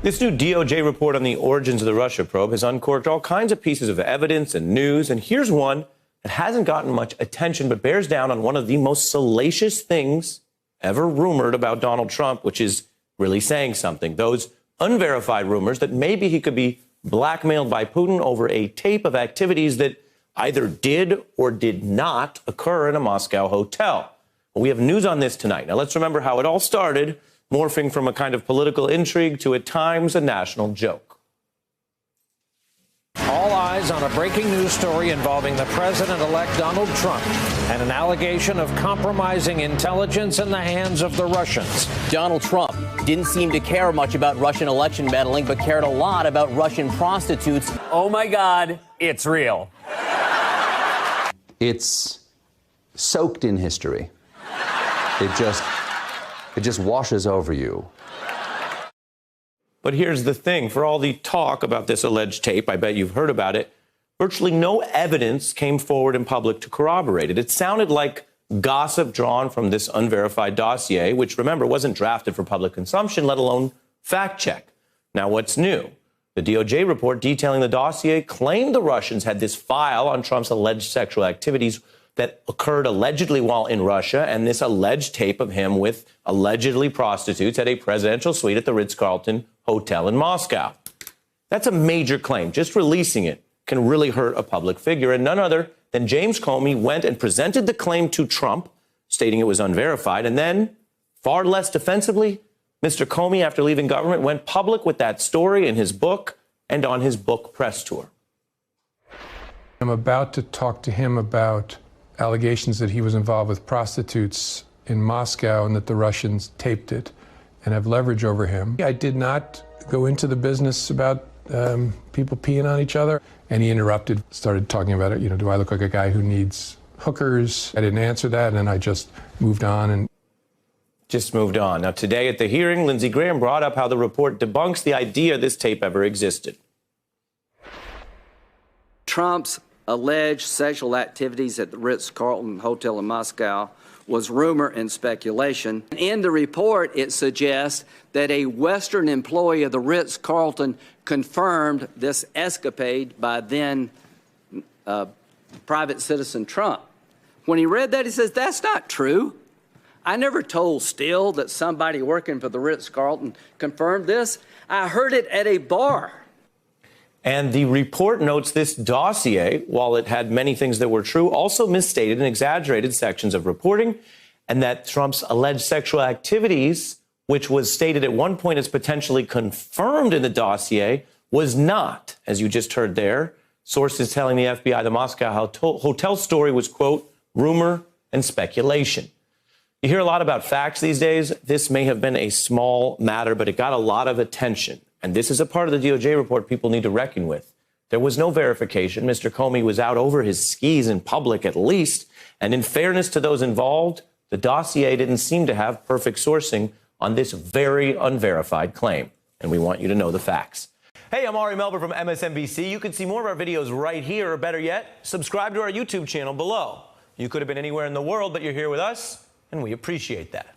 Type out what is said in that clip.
This new DOJ report on the origins of the Russia probe has uncorked all kinds of pieces of evidence and news, and here's one that hasn't gotten much attention but bears down on one of the most salacious things ever rumored about Donald Trump, which is really saying something. Those unverified rumors that maybe he could be blackmailed by Putin over a tape of activities that either did or did not occur in a Moscow hotel. Well, we have news on this tonight. Now, let's remember how it all started, morphing from a kind of political intrigue to, at times, a national joke. All eyes on a breaking news story involving the president-elect Donald Trump and an allegation of compromising intelligence in the hands of the Russians. Donald Trump didn't seem to care much about Russian election meddling, but cared a lot about Russian prostitutes. Oh, my God, it's real. It's soaked in history. It just washes over you. But here's the thing. For all the talk about this alleged tape, I bet you've heard about it, virtually no evidence came forward in public to corroborate it. It sounded like gossip drawn from this unverified dossier, which, remember, wasn't drafted for public consumption, let alone fact check. Now, what's new? The DOJ report detailing the dossier claimed the Russians had this file on Trump's alleged sexual activities that occurred allegedly while in Russia, and this alleged tape of him with allegedly prostitutes at a presidential suite at the Ritz-Carlton Hotel in Moscow. That's a major claim. Just releasing it can really hurt a public figure, and none other than James Comey went and presented the claim to Trump, stating it was unverified, and then, far less defensively, Mr. Comey, after leaving government, went public with that story in his book and on his book press tour. I'm about to talk to him about allegations that he was involved with prostitutes in Moscow and that the Russians taped it and have leverage over him. I did not go into the business about people peeing on each other. And he interrupted, started talking about it. You know, do I look like a guy who needs hookers? I didn't answer that, and I just moved on. Now, today at the hearing, Lindsey Graham brought up how the report debunks the idea this tape ever existed. Trump's alleged sexual activities at the Ritz-Carlton Hotel in Moscow was rumor and speculation. In the report, it suggests that a Western employee of the Ritz-Carlton confirmed this escapade by then private citizen Trump. When he read that, he says, that's not true. I never told Steele that somebody working for the Ritz-Carlton confirmed this. I heard it at a bar. And the report notes this dossier, while it had many things that were true, also misstated and exaggerated sections of reporting, and that Trump's alleged sexual activities, which was stated at one point as potentially confirmed in the dossier, was not, as you just heard there. Sources telling the FBI the Moscow hotel story was, quote, rumor and speculation. You hear a lot about facts these days. This may have been a small matter, but it got a lot of attention. And this is a part of the DOJ report people need to reckon with. There was no verification. Mr. Comey was out over his skis in public, at least. And in fairness to those involved, the dossier didn't seem to have perfect sourcing on this very unverified claim. And we want you to know the facts. Hey, I'm Ari Melber from MSNBC. You can see more of our videos right here, or better yet, subscribe to our YouTube channel below. You could have been anywhere in the world, but you're here with us, and we appreciate that.